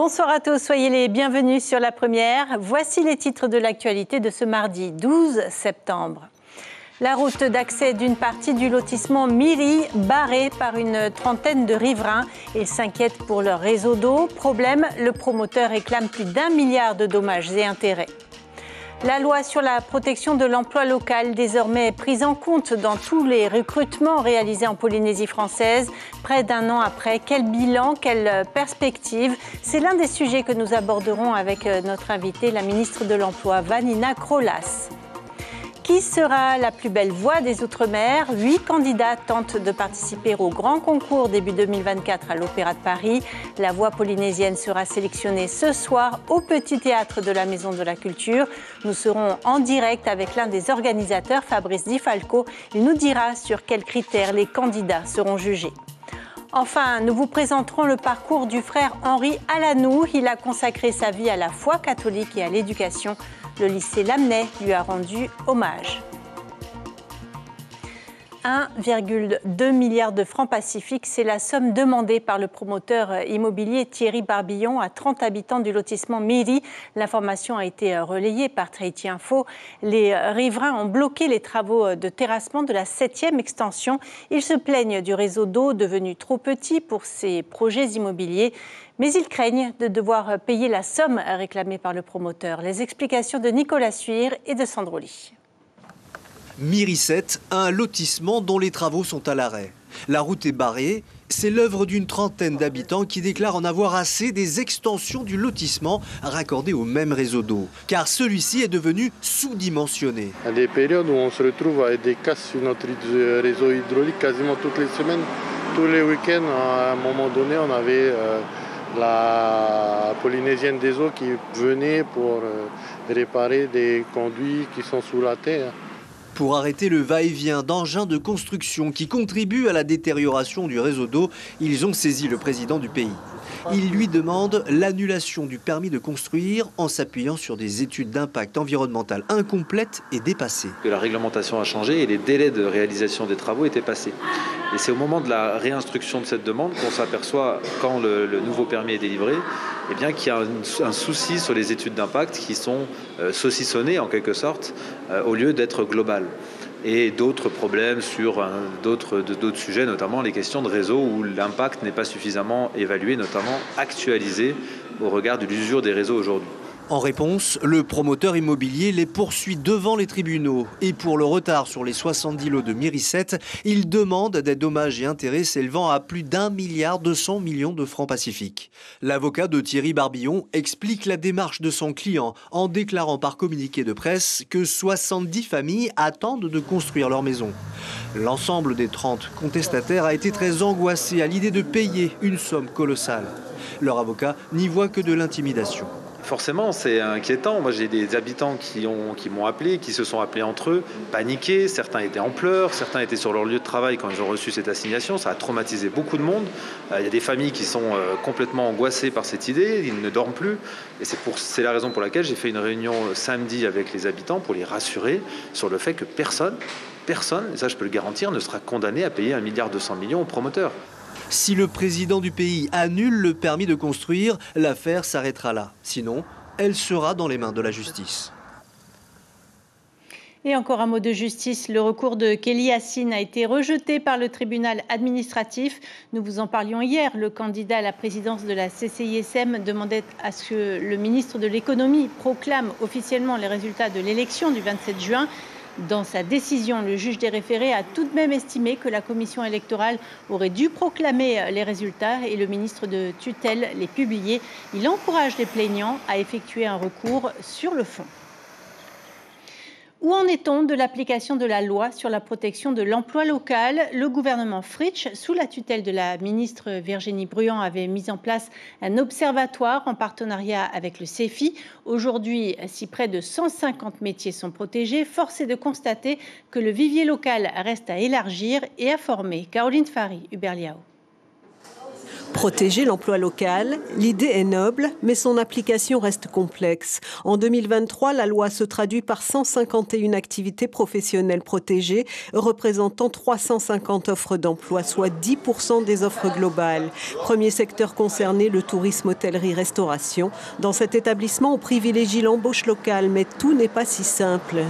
Bonsoir à tous, soyez les bienvenus sur La Première. Voici les titres de l'actualité de ce mardi 12 septembre. La route d'accès d'une partie du lotissement Miri barrée par une trentaine de riverains. Ils s'inquiètent pour leur réseau d'eau. Problème, le promoteur réclame plus d'1 milliard de dommages et intérêts. La loi sur la protection de l'emploi local, désormais prise en compte dans tous les recrutements réalisés en Polynésie française. Près d'un an après, quel bilan, quelle perspective? C'est l'un des sujets que nous aborderons avec notre invitée, la ministre de l'Emploi, Vanina Krolas. Qui sera la plus belle voix des Outre-mer? 8 candidats tentent de participer au grand concours début 2024 à l'Opéra de Paris. La voix polynésienne sera sélectionnée ce soir au Petit Théâtre de la Maison de la Culture. Nous serons en direct avec l'un des organisateurs, Fabrice Di Falco. Il nous dira sur quels critères les candidats seront jugés. Enfin, nous vous présenterons le parcours du frère Henri Alanou. Il a consacré sa vie à la foi catholique et à l'éducation. Le lycée Lamennais lui a rendu hommage. 1,2 milliard de francs Pacifique, c'est la somme demandée par le promoteur immobilier Thierry Barbillon à 30 habitants du lotissement Miri. L'information a été relayée par Tahiti Info. Les riverains ont bloqué les travaux de terrassement de la 7e extension. Ils se plaignent du réseau d'eau devenu trop petit pour ces projets immobiliers. Mais ils craignent de devoir payer la somme réclamée par le promoteur. Les explications de Nicolas Suire et de Sandroli. Miri 7, un lotissement dont les travaux sont à l'arrêt. La route est barrée. C'est l'œuvre d'une trentaine d'habitants qui déclarent en avoir assez des extensions du lotissement raccordées au même réseau d'eau, car celui-ci est devenu sous-dimensionné. Il y a des périodes où on se retrouve avec des casses sur notre réseau hydraulique quasiment toutes les semaines, tous les week-ends. À un moment donné, on avait la Polynésienne des eaux qui venait pour réparer des conduits qui sont sous la terre. Pour arrêter le va-et-vient d'engins de construction qui contribuent à la détérioration du réseau d'eau, ils ont saisi le président du pays. Ils lui demandent l'annulation du permis de construire en s'appuyant sur des études d'impact environnemental incomplètes et dépassées. La réglementation a changé et les délais de réalisation des travaux étaient passés. Et c'est au moment de la réinstruction de cette demande qu'on s'aperçoit, quand le nouveau permis est délivré, eh bien, qu'il y a un souci sur les études d'impact qui sont saucissonnées en quelque sorte, au lieu d'être globales. Et d'autres problèmes sur d'autres sujets, notamment les questions de réseau où l'impact n'est pas suffisamment évalué, notamment actualisé au regard de l'usure des réseaux aujourd'hui. En réponse, le promoteur immobilier les poursuit devant les tribunaux. Et pour le retard sur les 70 lots de Miri 7, il demande des dommages et intérêts s'élevant à plus d'1,2 milliard de francs Pacifique. L'avocat de Thierry Barbillon explique la démarche de son client en déclarant par communiqué de presse que 70 familles attendent de construire leur maison. L'ensemble des 30 contestataires a été très angoissé à l'idée de payer une somme colossale. Leur avocat n'y voit que de l'intimidation. Forcément, c'est inquiétant. Moi, j'ai des habitants qui m'ont appelé, qui se sont appelés entre eux, paniqués. Certains étaient en pleurs, certains étaient sur leur lieu de travail quand ils ont reçu cette assignation. Ça a traumatisé beaucoup de monde. Il y a des familles qui sont complètement angoissées par cette idée. Ils ne dorment plus. Et c'est la raison pour laquelle j'ai fait une réunion samedi avec les habitants pour les rassurer sur le fait que personne, et ça je peux le garantir, ne sera condamné à payer 1,2 milliard au promoteur. Si le président du pays annule le permis de construire, l'affaire s'arrêtera là. Sinon, elle sera dans les mains de la justice. Et encore un mot de justice, le recours de Kelly Hassine a été rejeté par le tribunal administratif. Nous vous en parlions hier, le candidat à la présidence de la CCISM demandait à ce que le ministre de l'économie proclame officiellement les résultats de l'élection du 27 juin. Dans sa décision, le juge des référés a tout de même estimé que la commission électorale aurait dû proclamer les résultats et le ministre de tutelle les publier. Il encourage les plaignants à effectuer un recours sur le fond. Où en est-on de l'application de la loi sur la protection de l'emploi local? Le gouvernement Fritsch, sous la tutelle de la ministre Virginie Bruand, avait mis en place un observatoire en partenariat avec le CEFI. Aujourd'hui, si près de 150 métiers sont protégés, force est de constater que le vivier local reste à élargir et à former. Caroline Fary, Hubert Liao. Protéger l'emploi local, l'idée est noble, mais son application reste complexe. En 2023, la loi se traduit par 151 activités professionnelles protégées, représentant 350 offres d'emploi, soit 10% des offres globales. Premier secteur concerné, le tourisme, hôtellerie, restauration. Dans cet établissement, on privilégie l'embauche locale, mais tout n'est pas si simple.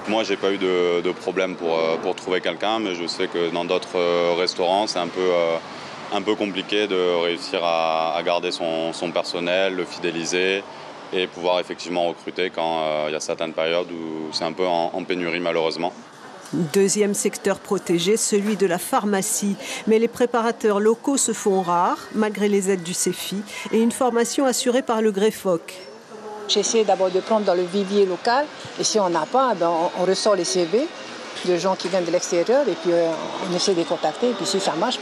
Moi, j'ai pas eu de problème pour trouver quelqu'un, mais je sais que dans d'autres restaurants, c'est un peu compliqué de réussir à garder son personnel, le fidéliser et pouvoir effectivement recruter quand il y a certaines périodes où c'est un peu en pénurie malheureusement. Deuxième secteur protégé, celui de la pharmacie. Mais les préparateurs locaux se font rares, malgré les aides du CEFI, et une formation assurée par le GREFOC. J'essaie d'abord de prendre dans le vivier local, et si on n'a pas, on ressort les CV de gens qui viennent de l'extérieur, et puis on essaie de les contacter, et puis si ça marche,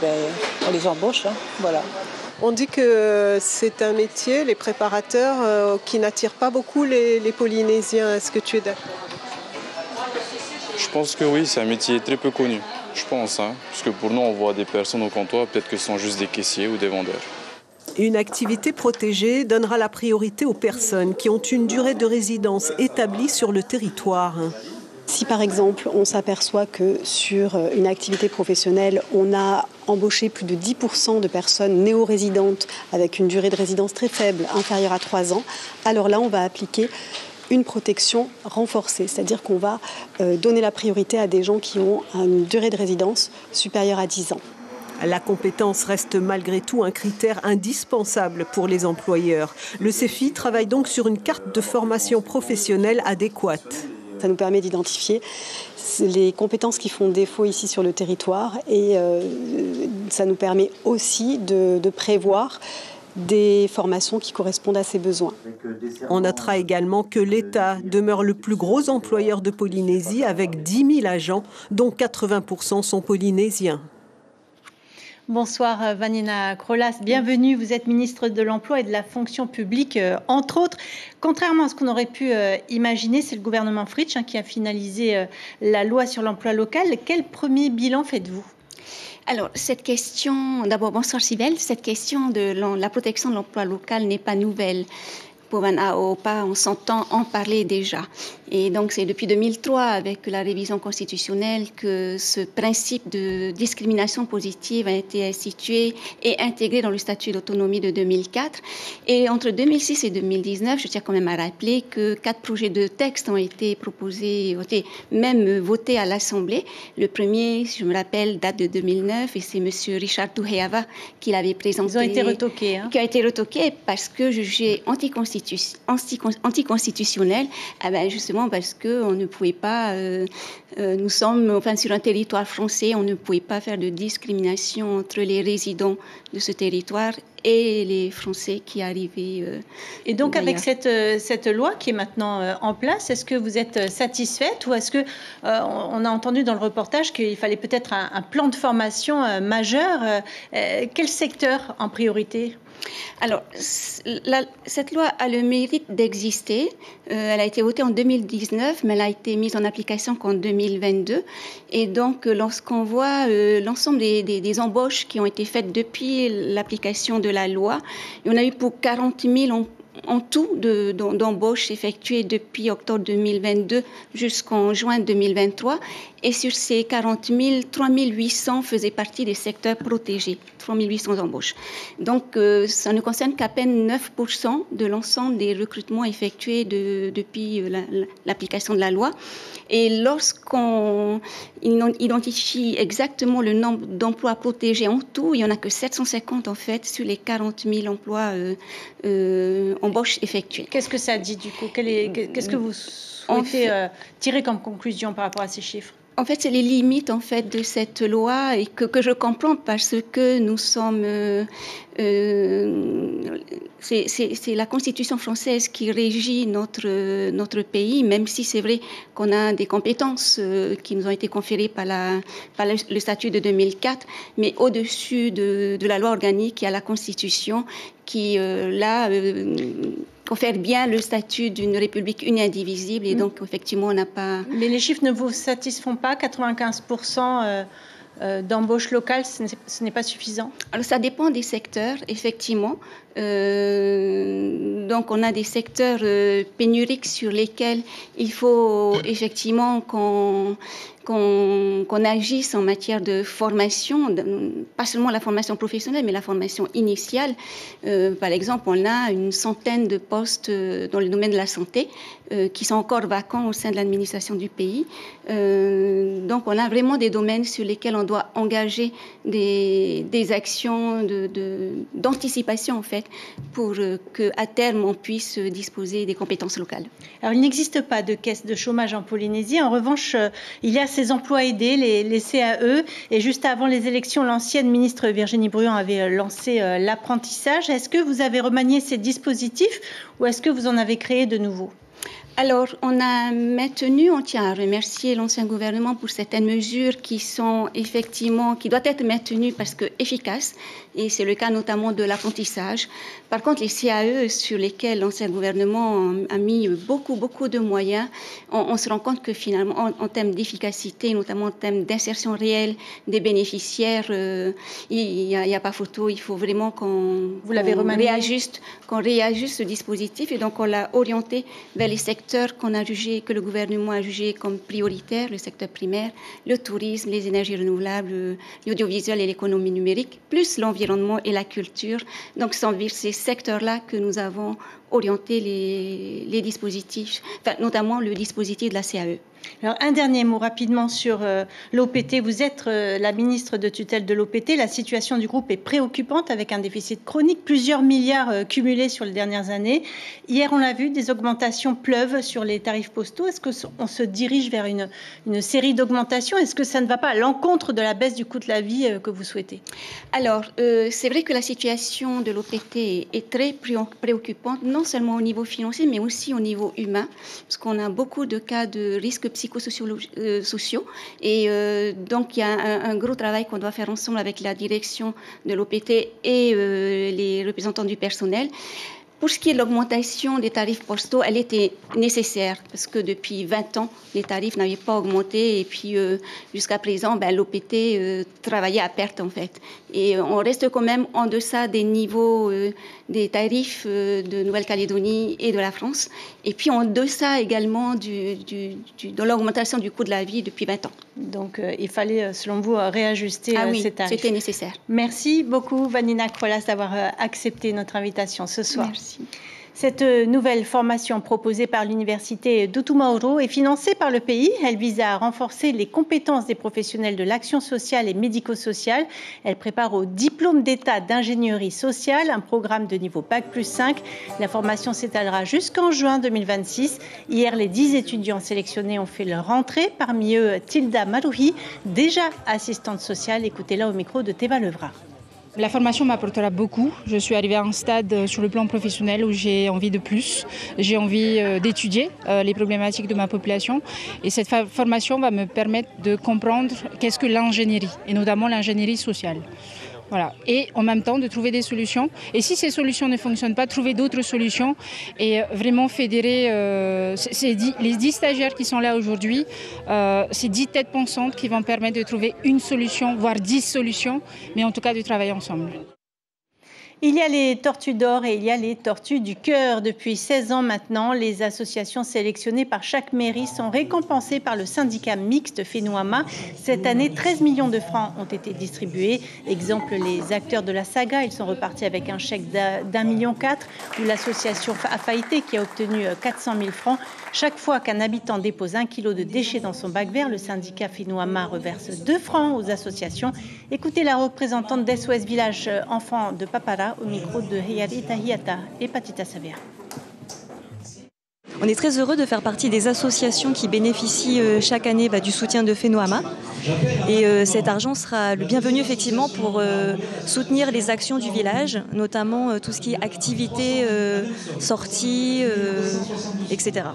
on les embauche. Voilà. On dit que c'est un métier, les préparateurs, qui n'attire pas beaucoup les Polynésiens. Est-ce que tu es d'accord ? Je pense que oui, c'est un métier très peu connu, je pense. Parce que pour nous, on voit des personnes au comptoir, peut-être que ce sont juste des caissiers ou des vendeurs. Une activité protégée donnera la priorité aux personnes qui ont une durée de résidence établie sur le territoire. Si par exemple on s'aperçoit que sur une activité professionnelle, on a embauché plus de 10% de personnes néo-résidentes avec une durée de résidence très faible, inférieure à 3 ans, alors là on va appliquer une protection renforcée, c'est-à-dire qu'on va donner la priorité à des gens qui ont une durée de résidence supérieure à 10 ans. La compétence reste malgré tout un critère indispensable pour les employeurs. Le CEFI travaille donc sur une carte de formation professionnelle adéquate. Ça nous permet d'identifier les compétences qui font défaut ici sur le territoire et ça nous permet aussi de prévoir des formations qui correspondent à ces besoins. On notera également que l'État demeure le plus gros employeur de Polynésie avec 10 000 agents, dont 80% sont polynésiens. Bonsoir Vanina Krolas, bienvenue. Vous êtes ministre de l'Emploi et de la Fonction publique, entre autres. Contrairement à ce qu'on aurait pu imaginer, c'est le gouvernement Fritsch qui a finalisé la loi sur l'emploi local. Quel premier bilan faites-vous ? Alors, cette question, d'abord, bonsoir Cybèle, cette question de la protection de l'emploi local n'est pas nouvelle. Pour Aopa, on s'entend en parler déjà. Et donc, c'est depuis 2003, avec la révision constitutionnelle, que ce principe de discrimination positive a été institué et intégré dans le statut d'autonomie de 2004. Et entre 2006 et 2019, je tiens quand même à rappeler que 4 projets de texte ont été proposés, même votés à l'Assemblée. Le premier, je me rappelle, date de 2009 et c'est M. Richard Touhéava qui l'avait présenté. Ils ont été retoqués. Qui a été retoqué parce que jugé anticonstitutionnel, justement parce qu'on ne pouvait pas, nous sommes sur un territoire français, on ne pouvait pas faire de discrimination entre les résidents de ce territoire et les Français qui arrivaient. Et donc avec cette loi qui est maintenant en place, est-ce que vous êtes satisfaite ou est-ce que on a entendu dans le reportage qu'il fallait peut-être un plan de formation majeur quel secteur en priorité ? Alors, cette loi a le mérite d'exister. Elle a été votée en 2019, mais elle a été mise en application qu'en 2022. Et donc, lorsqu'on voit l'ensemble des embauches qui ont été faites depuis l'application de la loi, il y en a eu pour 40 000 en tout d'embauches effectuées depuis octobre 2022 jusqu'en juin 2023. Et sur ces 40 000, 3 800 faisaient partie des secteurs protégés, 3 800 embauches. Donc, ça ne concerne qu'à peine 9% de l'ensemble des recrutements effectués depuis l'application de la loi. Et lorsqu'on identifie exactement le nombre d'emplois protégés en tout, il n'y en a que 750 en fait sur les 40 000 emplois embauches effectuées. Qu'est-ce que ça dit du coup ? Qu'est-ce que vous souhaitez tirer comme conclusion par rapport à ces chiffres ? En fait, c'est les limites en fait de cette loi et que je comprends parce que nous sommes, c'est la Constitution française qui régit notre pays, même si c'est vrai qu'on a des compétences qui nous ont été conférées par le statut de 2004, mais au-dessus de la loi organique, il y a la Constitution qui confère bien le statut d'une république unie indivisible et donc effectivement on n'a pas... Mais les chiffres ne vous satisfont pas, 95% d'embauche locale, ce n'est pas suffisant? Alors ça dépend des secteurs, effectivement. Donc on a des secteurs pénuriques sur lesquels il faut effectivement qu'on agisse en matière de formation, pas seulement la formation professionnelle, mais la formation initiale. Par exemple, on a une centaine de postes dans le domaine de la santé qui sont encore vacants au sein de l'administration du pays. Donc on a vraiment des domaines sur lesquels on doit engager des actions d'anticipation, en fait, pour qu'à terme, on puisse disposer des compétences locales. Alors, il n'existe pas de caisse de chômage en Polynésie. En revanche, il y a ces emplois aidés, les CAE. Et juste avant les élections, l'ancienne ministre Virginie Bruant avait lancé l'apprentissage. Est-ce que vous avez remanié ces dispositifs ou est-ce que vous en avez créé de nouveaux? Alors, on a maintenu, on tient à remercier l'ancien gouvernement pour certaines mesures qui sont effectivement, qui doivent être maintenues parce que efficaces, et c'est le cas notamment de l'apprentissage. Par contre, les CAE sur lesquels l'ancien gouvernement a mis beaucoup de moyens, on se rend compte que finalement, en termes d'efficacité, notamment en termes d'insertion réelle des bénéficiaires, il n'y a pas photo. Il faut vraiment qu'on réajuste ce dispositif, et donc on l'a orienté vers les secteurs que le gouvernement a jugé comme prioritaires, le secteur primaire, le tourisme, les énergies renouvelables, l'audiovisuel et l'économie numérique, plus l'environnement et la culture. Donc, c'est vers ces secteurs-là que nous avons orienté les dispositifs, notamment le dispositif de la CAE. Alors, un dernier mot rapidement sur l'OPT. Vous êtes la ministre de tutelle de l'OPT. La situation du groupe est préoccupante avec un déficit chronique, plusieurs milliards cumulés sur les dernières années. Hier, on l'a vu, des augmentations pleuvent sur les tarifs postaux. Est-ce qu'on se dirige vers une série d'augmentations? Est-ce que ça ne va pas à l'encontre de la baisse du coût de la vie que vous souhaitez? Alors, c'est vrai que la situation de l'OPT est très préoccupante, non seulement au niveau financier, mais aussi au niveau humain, parce qu'on a beaucoup de cas de risques psychosociaux. Et donc, il y a un gros travail qu'on doit faire ensemble avec la direction de l'OPT et les représentants du personnel. Pour ce qui est de l'augmentation des tarifs postaux, elle était nécessaire parce que depuis 20 ans, les tarifs n'avaient pas augmenté et puis jusqu'à présent, l'OPT travaillait à perte en fait. Et on reste quand même en deçà des niveaux des tarifs de Nouvelle-Calédonie et de la France. Et puis en deçà également de l'augmentation du coût de la vie depuis 20 ans. Donc il fallait, selon vous, réajuster ces tarifs. C'était nécessaire. Merci beaucoup, Vanina Krolas, d'avoir accepté notre invitation ce soir. Merci. Cette nouvelle formation proposée par l'université d'Utumauro est financée par le pays. Elle vise à renforcer les compétences des professionnels de l'action sociale et médico-sociale. Elle prépare au diplôme d'État d'ingénierie sociale, un programme de niveau Bac+5. La formation s'étalera jusqu'en juin 2026. Hier, les 10 étudiants sélectionnés ont fait leur rentrée. Parmi eux, Tilda Marouhi, déjà assistante sociale. Écoutez-la au micro de Théva Levra. La formation m'apportera beaucoup. Je suis arrivée à un stade sur le plan professionnel où j'ai envie de plus. J'ai envie d'étudier les problématiques de ma population. Et cette formation va me permettre de comprendre qu'est-ce que l'ingénierie, et notamment l'ingénierie sociale. Voilà. Et en même temps de trouver des solutions. Et si ces solutions ne fonctionnent pas, trouver d'autres solutions et vraiment fédérer les 10 stagiaires qui sont là aujourd'hui, ces 10 têtes pensantes qui vont permettre de trouver une solution, voire 10 solutions, mais en tout cas de travailler ensemble. Il y a les tortues d'or et il y a les tortues du cœur. Depuis 16 ans maintenant, les associations sélectionnées par chaque mairie sont récompensées par le syndicat mixte FENUAMA. Cette année, 13 millions de francs ont été distribués. Exemple, les acteurs de la saga, ils sont repartis avec un chèque d'1,4 million, ou l'association Afaïté qui a obtenu 400 000 francs. Chaque fois qu'un habitant dépose 1 kilo de déchets dans son bac vert, le syndicat FENUAMA reverse 2 francs aux associations. Écoutez la représentante d'SOS Village Enfants de Papara au micro de Hiyari Tahiata et Patita Savia. On est très heureux de faire partie des associations qui bénéficient chaque année du soutien de FENUAMA. Et cet argent sera le bienvenu effectivement pour soutenir les actions du village, notamment tout ce qui est activités, sorties, etc.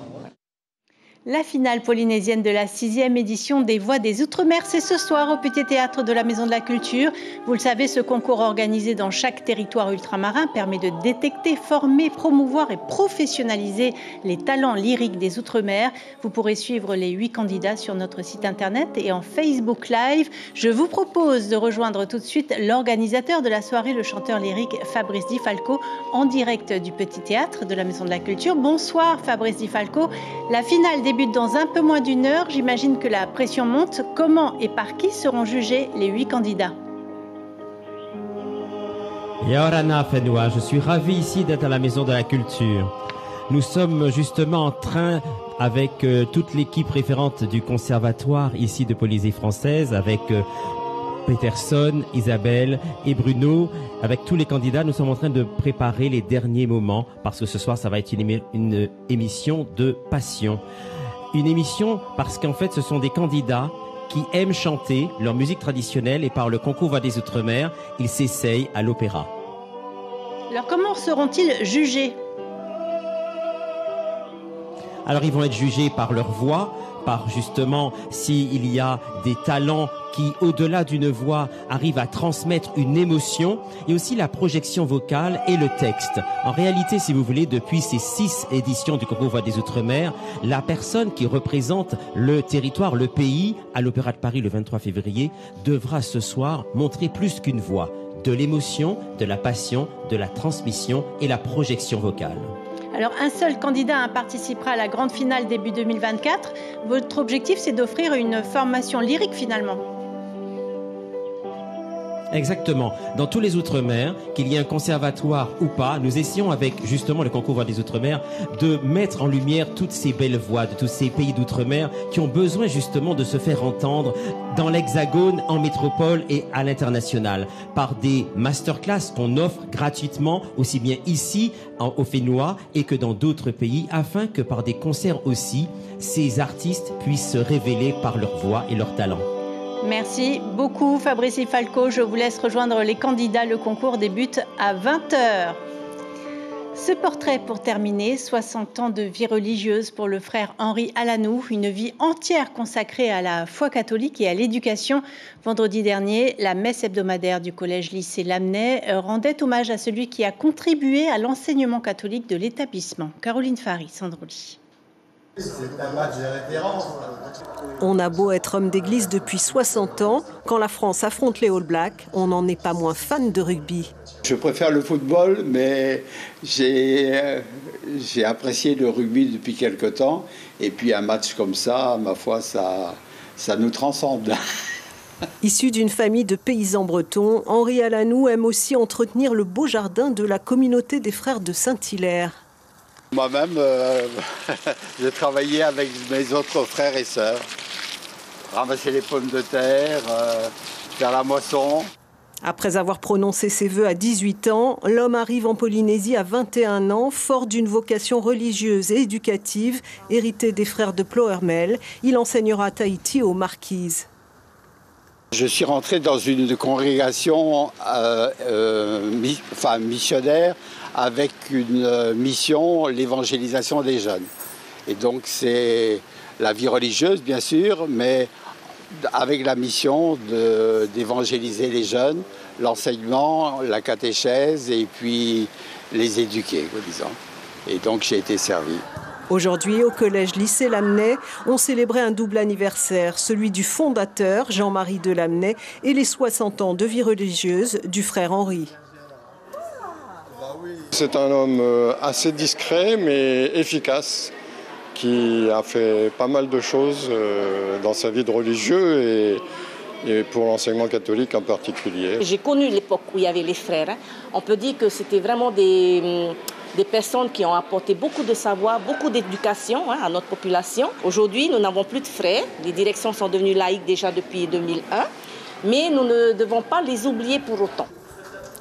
La finale polynésienne de la 6e édition des Voix des Outre-mer, c'est ce soir au Petit Théâtre de la Maison de la Culture. Vous le savez, ce concours organisé dans chaque territoire ultramarin permet de détecter, former, promouvoir et professionnaliser les talents lyriques des Outre-mer. Vous pourrez suivre les 8 candidats sur notre site internet et en Facebook Live. Je vous propose de rejoindre tout de suite l'organisateur de la soirée, le chanteur lyrique Fabrice Di Falco, en direct du Petit Théâtre de la Maison de la Culture. Bonsoir Fabrice Di Falco. La finale débute dans un peu moins d'une heure. J'imagine que la pression monte. Comment et par qui seront jugés les 8 candidats? Yaorana Fenwa, je suis ravi ici d'être à la Maison de la Culture. Nous sommes justement en train, avec toute l'équipe référente du conservatoire ici de Polynésie française, avec Peterson, Isabelle et Bruno, avec tous les candidats, nous sommes en train de préparer les derniers moments parce que ce soir, ça va être une émission de passion. Une émission parce qu'en fait, ce sont des candidats qui aiment chanter leur musique traditionnelle et par le concours Voix des Outre-mer, ils s'essayent à l'opéra. Alors comment seront-ils jugés? Alors ils vont être jugés par leur voix, par justement s'il y a des talents qui, au-delà d'une voix, arrivent à transmettre une émotion, et aussi la projection vocale et le texte. En réalité, si vous voulez, depuis ces 6 éditions du concours Voix des Outre-mer, la personne qui représente le territoire, le pays, à l'Opéra de Paris le 23 février, devra ce soir montrer plus qu'une voix, de l'émotion, de la passion, de la transmission et la projection vocale. Alors, un seul candidat participera à la grande finale début 2024. Votre objectif, c'est d'offrir une formation lyrique finalement. Exactement. Dans tous les Outre-mer, qu'il y ait un conservatoire ou pas, nous essayons avec justement le concours Voix des Outre-mer de mettre en lumière toutes ces belles voix de tous ces pays d'Outre-mer qui ont besoin justement de se faire entendre dans l'Hexagone, en métropole et à l'international, par des masterclass qu'on offre gratuitement, aussi bien ici, au Fénois, et que dans d'autres pays, afin que par des concerts aussi, ces artistes puissent se révéler par leur voix et leur talent. Merci beaucoup Fabrice Di Falco. Je vous laisse rejoindre les candidats. Le concours débute à 20h. Ce portrait pour terminer, 60 ans de vie religieuse pour le frère Henri Alanou, une vie entière consacrée à la foi catholique et à l'éducation. Vendredi dernier, la messe hebdomadaire du collège-lycée Lamennais rendait hommage à celui qui a contribué à l'enseignement catholique de l'établissement. Caroline Fary, Sandroli. C'est un match de référence. On a beau être homme d'église depuis 60 ans, quand la France affronte les All Blacks, on n'en est pas moins fan de rugby. Je préfère le football, mais j'ai apprécié le rugby depuis quelque temps. Et puis un match comme ça, ma foi, ça nous transcende. Issu d'une famille de paysans bretons, Henri Alanou aime aussi entretenir le beau jardin de la communauté des frères de Saint-Hilaire. Moi-même, j'ai travaillé avec mes autres frères et sœurs. Ramasser les pommes de terre, faire la moisson. Après avoir prononcé ses vœux à 18 ans, l'homme arrive en Polynésie à 21 ans, fort d'une vocation religieuse et éducative, héritée des frères de Plohermel. Il enseignera à Tahiti aux Marquises. Je suis rentré dans une congrégation missionnaire avec une mission, l'évangélisation des jeunes. Et donc c'est la vie religieuse, bien sûr, mais avec la mission d'évangéliser les jeunes, l'enseignement, la catéchèse et puis les éduquer, disons. Et donc j'ai été servi. Aujourd'hui, au collège-lycée Lamennais, on célébrait un double anniversaire, celui du fondateur, Jean-Marie de Lamennais, et les 60 ans de vie religieuse du frère Henri. C'est un homme assez discret mais efficace, qui a fait pas mal de choses dans sa vie de religieux et pour l'enseignement catholique en particulier. J'ai connu l'époque où il y avait les frères. On peut dire que c'était vraiment des personnes qui ont apporté beaucoup de savoir, beaucoup d'éducation à notre population. Aujourd'hui, nous n'avons plus de frères. Les directions sont devenues laïques déjà depuis 2001, mais nous ne devons pas les oublier pour autant.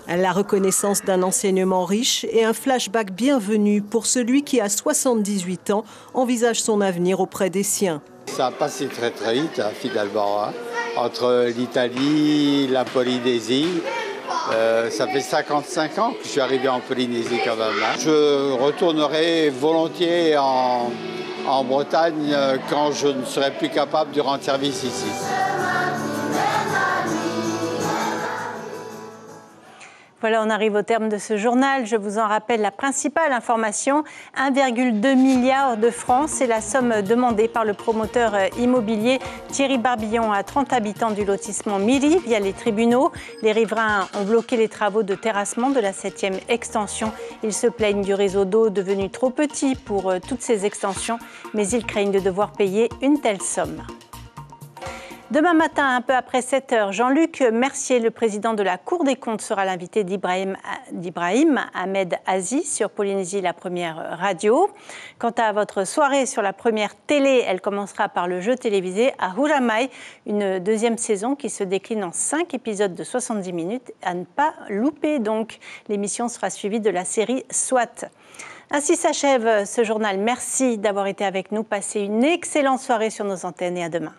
La reconnaissance d'un enseignement riche et un flashback bienvenu pour celui qui, à 78 ans, envisage son avenir auprès des siens. Ça a passé très très vite, finalement, entre l'Italie, la Polynésie. Ça fait 55 ans que je suis arrivé en Polynésie quand même. Je retournerai volontiers en Bretagne quand je ne serai plus capable de rendre service ici. Voilà, on arrive au terme de ce journal. Je vous en rappelle la principale information. 1,2 milliard de francs, c'est la somme demandée par le promoteur immobilier Thierry Barbillon à 30 habitants du lotissement Miri via les tribunaux. Les riverains ont bloqué les travaux de terrassement de la 7e extension. Ils se plaignent du réseau d'eau devenu trop petit pour toutes ces extensions, mais ils craignent de devoir payer une telle somme. Demain matin, un peu après 7h, Jean-Luc Mercier, le président de la Cour des comptes, sera l'invité d'Ibrahim Ahmed Aziz sur Polynésie, la première radio. Quant à votre soirée sur la première télé, elle commencera par le jeu télévisé Ahura Mai, une deuxième saison qui se décline en 5 épisodes de 70 minutes. À ne pas louper donc, l'émission sera suivie de la série SWAT. Ainsi s'achève ce journal. Merci d'avoir été avec nous. Passez une excellente soirée sur nos antennes et à demain.